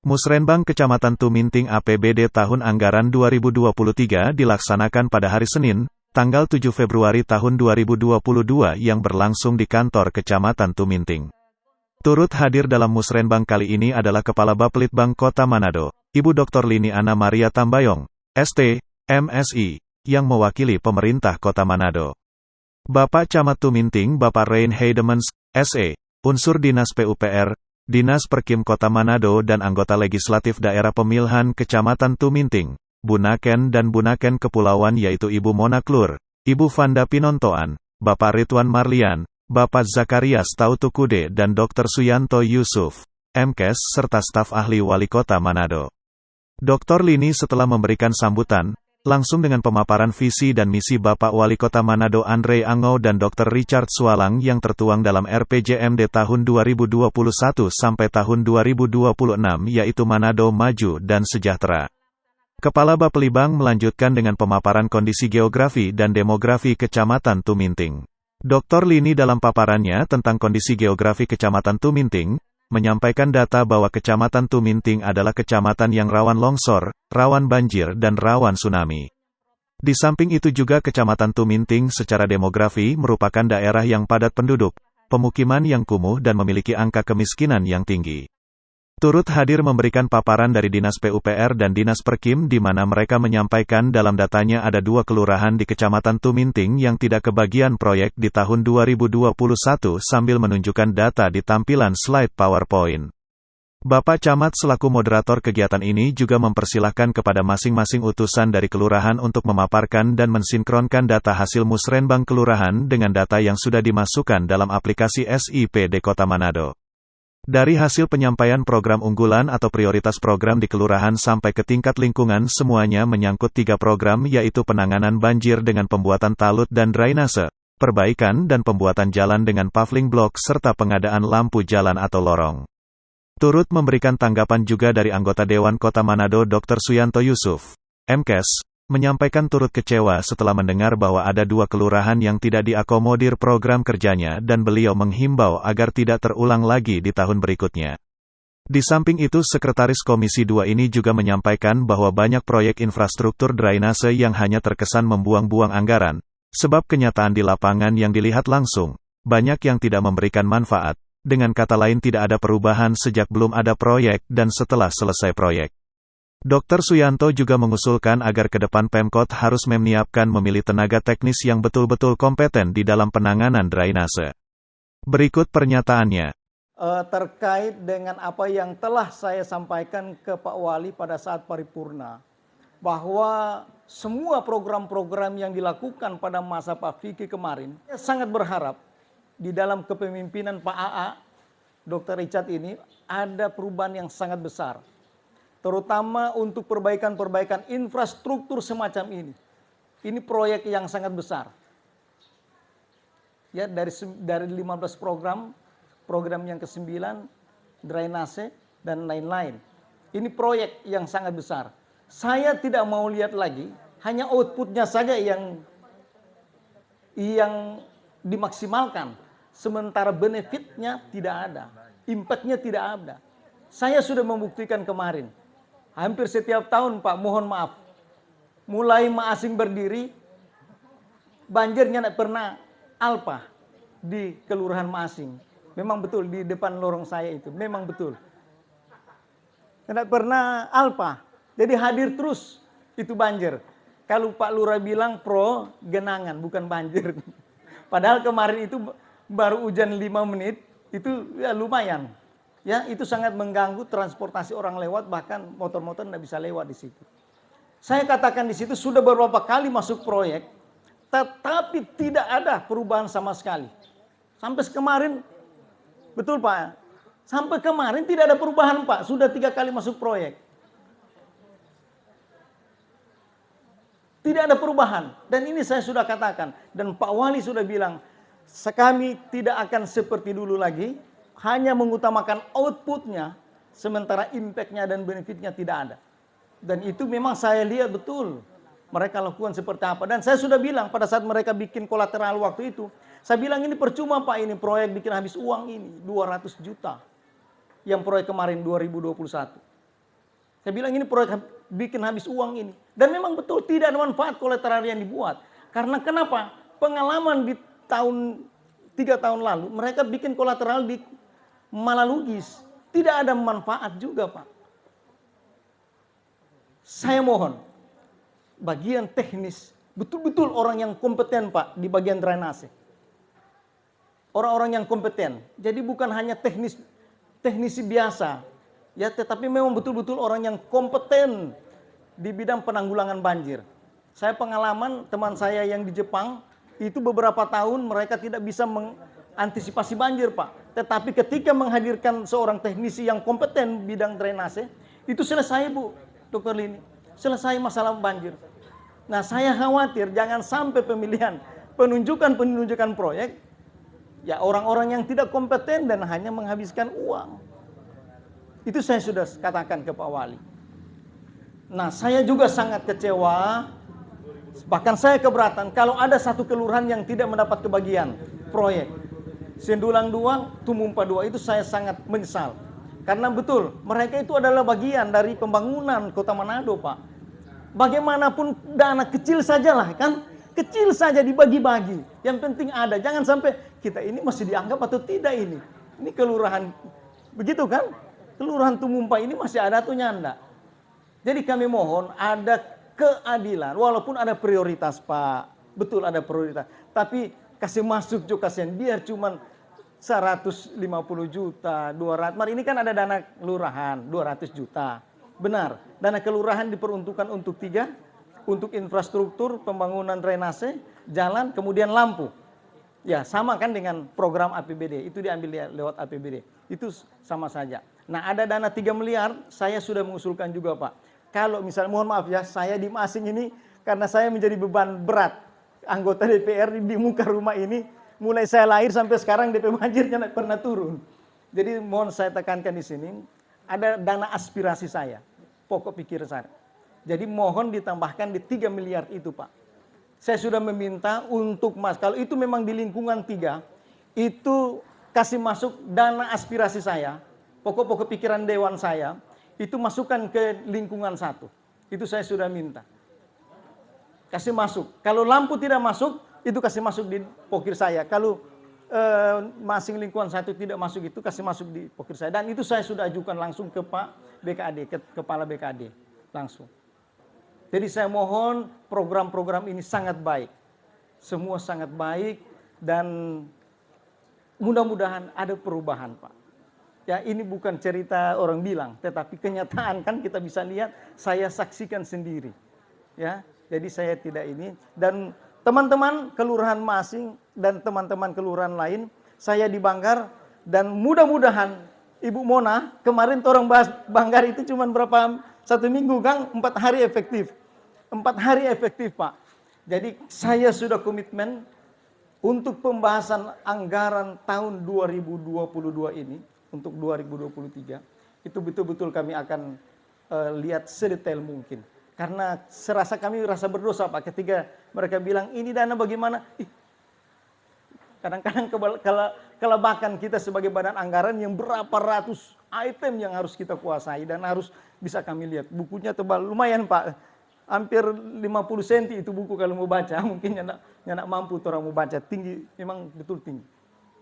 Musrenbang Kecamatan Tuminting APBD tahun anggaran 2023 dilaksanakan pada hari Senin, tanggal 7 Februari tahun 2022 yang berlangsung di kantor Kecamatan Tuminting. Turut hadir dalam musrenbang kali ini adalah Kepala Bapelitbang Kota Manado, Ibu Dr. Lini Ana Maria Tambayong, ST, MSI, yang mewakili pemerintah Kota Manado. Bapak Camat Tuminting Bapak Rein Heidemans, SE, unsur Dinas PUPR, Dinas Perkim Kota Manado dan anggota Legislatif Daerah Pemilihan Kecamatan Tuminting, Bunaken dan Bunaken Kepulauan yaitu Ibu Mona Klur, Ibu Vanda Pinontoan, Bapak Ridwan Marlian, Bapak Zakarias Tautukude dan Dr. Suyanto Yusuf, MKes serta staf ahli Wali Kota Manado. Dr. Lini setelah memberikan sambutan, langsung dengan pemaparan visi dan misi Bapak Wali Kota Manado Andre Angau dan Dr. Richard Sualang yang tertuang dalam RPJMD tahun 2021 sampai tahun 2026 yaitu Manado Maju dan Sejahtera. Kepala Bapelibang melanjutkan dengan pemaparan kondisi geografi dan demografi Kecamatan Tuminting. Dr. Lini dalam paparannya tentang kondisi geografi Kecamatan Tuminting, menyampaikan data bahwa Kecamatan Tuminting adalah kecamatan yang rawan longsor, rawan banjir dan rawan tsunami. Di samping itu juga Kecamatan Tuminting secara demografi merupakan daerah yang padat penduduk, pemukiman yang kumuh dan memiliki angka kemiskinan yang tinggi. Turut hadir memberikan paparan dari Dinas PUPR dan Dinas Perkim di mana mereka menyampaikan dalam datanya ada 2 kelurahan di Kecamatan Tuminting yang tidak kebagian proyek di tahun 2021 sambil menunjukkan data di tampilan slide PowerPoint. Bapak Camat selaku moderator kegiatan ini juga mempersilahkan kepada masing-masing utusan dari kelurahan untuk memaparkan dan mensinkronkan data hasil musrenbang kelurahan dengan data yang sudah dimasukkan dalam aplikasi SIPD Kota Manado. Dari hasil penyampaian program unggulan atau prioritas program di kelurahan sampai ke tingkat lingkungan semuanya menyangkut 3 program yaitu penanganan banjir dengan pembuatan talut dan drainase, perbaikan dan pembuatan jalan dengan paving block serta pengadaan lampu jalan atau lorong. Turut memberikan tanggapan juga dari anggota Dewan Kota Manado Dr. Suyanto Yusuf, MKes, menyampaikan turut kecewa setelah mendengar bahwa ada 2 kelurahan yang tidak diakomodir program kerjanya dan beliau menghimbau agar tidak terulang lagi di tahun berikutnya. Di samping itu Sekretaris Komisi 2 ini juga menyampaikan bahwa banyak proyek infrastruktur drainase yang hanya terkesan membuang-buang anggaran, sebab kenyataan di lapangan yang dilihat langsung, banyak yang tidak memberikan manfaat, dengan kata lain tidak ada perubahan sejak belum ada proyek dan setelah selesai proyek. Dr. Suyanto juga mengusulkan agar ke depan Pemkot harus menyiapkan memilih tenaga teknis yang betul-betul kompeten di dalam penanganan drainase. Berikut pernyataannya. Terkait dengan apa yang telah saya sampaikan ke Pak Wali pada saat paripurna, bahwa semua program-program yang dilakukan pada masa Pak Vicky kemarin, saya sangat berharap di dalam kepemimpinan Pak AA, Dr. Richard ini, ada perubahan yang sangat besar. Terutama untuk perbaikan-perbaikan infrastruktur semacam ini. Ini proyek yang sangat besar. Ya, dari 15 program yang ke-9, drainase, dan lain-lain. Ini proyek yang sangat besar. Saya tidak mau lihat lagi, hanya outputnya saja yang dimaksimalkan. Sementara benefitnya tidak ada, impactnya tidak ada. Saya sudah membuktikan kemarin. Hampir setiap tahun Pak, mohon maaf, mulai Maasing berdiri, banjirnya tidak pernah alpa di Kelurahan Maasing. Memang betul, di depan lorong saya itu, memang betul. Tidak pernah alpa, jadi hadir terus itu banjir. Kalau Pak Lurah bilang pro genangan, bukan banjir. Padahal kemarin itu baru hujan 5 menit, itu ya lumayan. Ya, itu sangat mengganggu transportasi orang lewat, bahkan motor-motor tidak bisa lewat di situ. Saya katakan di situ sudah beberapa kali masuk proyek, tetapi tidak ada perubahan sama sekali. Sampai kemarin, betul Pak, sampai kemarin tidak ada perubahan Pak, sudah 3 kali masuk proyek. Tidak ada perubahan, dan ini saya sudah katakan, dan Pak Wali sudah bilang, kami tidak akan seperti dulu lagi, hanya mengutamakan outputnya, sementara impactnya dan benefitnya tidak ada. Dan itu memang saya lihat betul mereka lakukan seperti apa. Dan saya sudah bilang pada saat mereka bikin kolateral waktu itu, saya bilang ini percuma Pak, ini proyek bikin habis uang ini, 200 juta. Yang proyek kemarin 2021. Saya bilang ini proyek bikin habis uang ini. Dan memang betul tidak ada manfaat kolateral yang dibuat. Karena kenapa? Pengalaman di 3 tahun lalu, mereka bikin kolateral di Malalugis. Tidak ada manfaat juga, Pak. Saya mohon, bagian teknis, betul-betul orang yang kompeten, Pak, di bagian drainase. Orang-orang yang kompeten. Jadi bukan hanya teknisi biasa, ya, tetapi memang betul-betul orang yang kompeten di bidang penanggulangan banjir. Saya pengalaman teman saya yang di Jepang, itu beberapa tahun mereka tidak bisa mengantisipasi banjir, Pak. Tetapi ketika menghadirkan seorang teknisi yang kompeten bidang drainase, itu selesai, Bu, Dr. Lini. Selesai masalah banjir. Nah, saya khawatir jangan sampai penunjukan proyek, ya orang-orang yang tidak kompeten dan hanya menghabiskan uang. Itu saya sudah katakan ke Pak Wali. Nah, saya juga sangat kecewa, bahkan saya keberatan kalau ada satu kelurahan yang tidak mendapat kebagian proyek. Sendulang 2, Tumumpa 2, itu saya sangat menyesal. Karena betul, mereka itu adalah bagian dari pembangunan Kota Manado, Pak. Bagaimanapun dana kecil sajalah, kan? Kecil saja dibagi-bagi. Yang penting ada. Jangan sampai kita ini masih dianggap atau tidak ini. Ini kelurahan, begitu kan? Kelurahan Tumumpa ini masih ada atau nyanda. Jadi kami mohon ada keadilan. Walaupun ada prioritas, Pak. Betul ada prioritas. Tapi kasih masuk juga kasihan. Biar cuman 150 juta, 200. Mari ini kan ada dana kelurahan, 200 juta. Benar, dana kelurahan diperuntukkan untuk 3, untuk infrastruktur, pembangunan drainase, jalan, kemudian lampu. Ya, sama kan dengan program APBD, itu diambil lewat APBD. Itu sama saja. Nah, ada dana 3 miliar, saya sudah mengusulkan juga, Pak. Kalau misalnya, mohon maaf ya, saya di Masing ini, karena saya menjadi beban berat anggota DPR di muka rumah ini, mulai saya lahir sampai sekarang DP banjirnya tidak pernah turun. Jadi mohon saya tekankan di sini, ada dana aspirasi saya, pokok pikir saya. Jadi mohon ditambahkan di 3 miliar itu, Pak. Saya sudah meminta untuk kalau itu memang di lingkungan 3, itu kasih masuk dana aspirasi saya, pokok-pokok pikiran dewan saya, itu masukkan ke lingkungan 1. Itu saya sudah minta. Kasih masuk. Kalau lampu tidak masuk, itu kasih masuk di pokir saya. Kalau masing lingkungan 1 tidak masuk, itu kasih masuk di pokir saya. Dan itu saya sudah ajukan langsung ke Pak BKAD, ke Kepala BKAD langsung. Jadi saya mohon program-program ini sangat baik. Semua sangat baik dan mudah-mudahan ada perubahan, Pak. Ya, ini bukan cerita orang bilang, tetapi kenyataan kan kita bisa lihat, saya saksikan sendiri. Ya, jadi saya tidak ini, dan teman-teman kelurahan Masing dan teman-teman kelurahan lain, saya di Banggar, dan mudah-mudahan Ibu Mona, kemarin orang bahas Banggar itu cuma berapa, 1 minggu, Kang, 4 hari efektif. 4 hari efektif, Pak. Jadi saya sudah komitmen untuk pembahasan anggaran tahun 2022 ini, untuk 2023, itu betul-betul kami akan lihat sedetail mungkin. Karena kami rasa berdosa, Pak, ketika mereka bilang ini dana bagaimana. Kadang-kadang kelebakan kita sebagai badan anggaran yang berapa ratus item yang harus kita kuasai dan harus bisa kami lihat. Bukunya tebal, lumayan, Pak. Hampir 50 cm itu buku kalau mau baca. Mungkin nggak mampu orang mau baca. Tinggi, memang betul tinggi.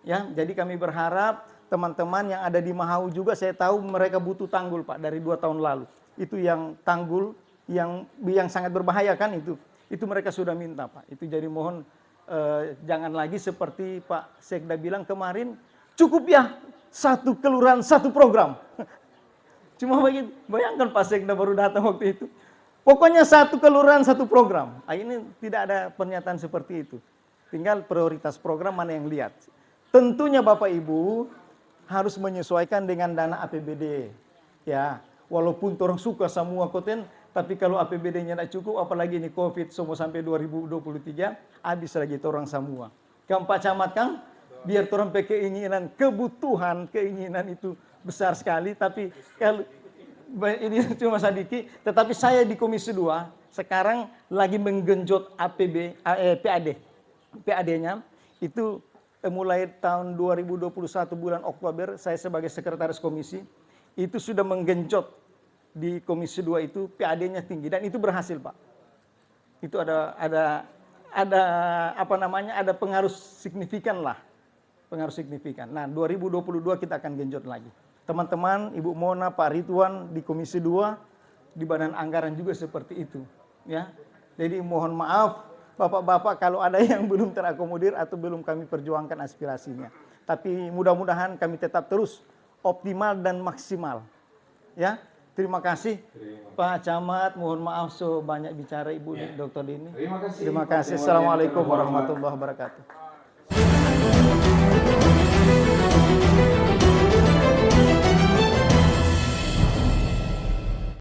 Ya, jadi kami berharap teman-teman yang ada di Mahau juga, saya tahu mereka butuh tanggul, Pak, dari 2 tahun lalu. Itu yang tanggul yang sangat berbahaya kan itu mereka sudah minta, Pak. Itu jadi mohon jangan lagi seperti Pak Sekda bilang kemarin, cukup ya 1 kelurahan 1 program. Cuma bayangkan Pak Sekda baru datang waktu itu. Pokoknya 1 kelurahan 1 program. Ini tidak ada pernyataan seperti itu. Tinggal prioritas program mana yang lihat. Tentunya Bapak Ibu harus menyesuaikan dengan dana APBD. Ya, walaupun orang suka semua konten, tapi kalau APBD-nya tidak cukup, apalagi ini COVID semua sampai 2023, habis lagi orang semua. Pak Camat, Kang, biar orang keinginan, kebutuhan, keinginan itu besar sekali, tapi kalau ini cuma sedikit, tetapi saya di Komisi 2 sekarang lagi menggenjot PAD-nya, itu mulai tahun 2021 bulan Oktober, saya sebagai sekretaris komisi, itu sudah menggenjot di Komisi 2 itu PAD-nya tinggi dan itu berhasil, Pak. Itu ada apa namanya? Ada pengaruh signifikan lah. Pengaruh signifikan. Nah, 2022 kita akan genjot lagi. Teman-teman, Ibu Mona, Pak Ridwan di Komisi 2, di Badan Anggaran juga seperti itu, ya. Jadi mohon maaf Bapak-bapak kalau ada yang belum terakomodir atau belum kami perjuangkan aspirasinya. Tapi mudah-mudahan kami tetap terus optimal dan maksimal. Ya, terima kasih Pak Camat, mohon maaf so banyak bicara Ibu Dr. Dini. Terima kasih. Terima kasih. Assalamualaikum warahmatullahi wabarakatuh.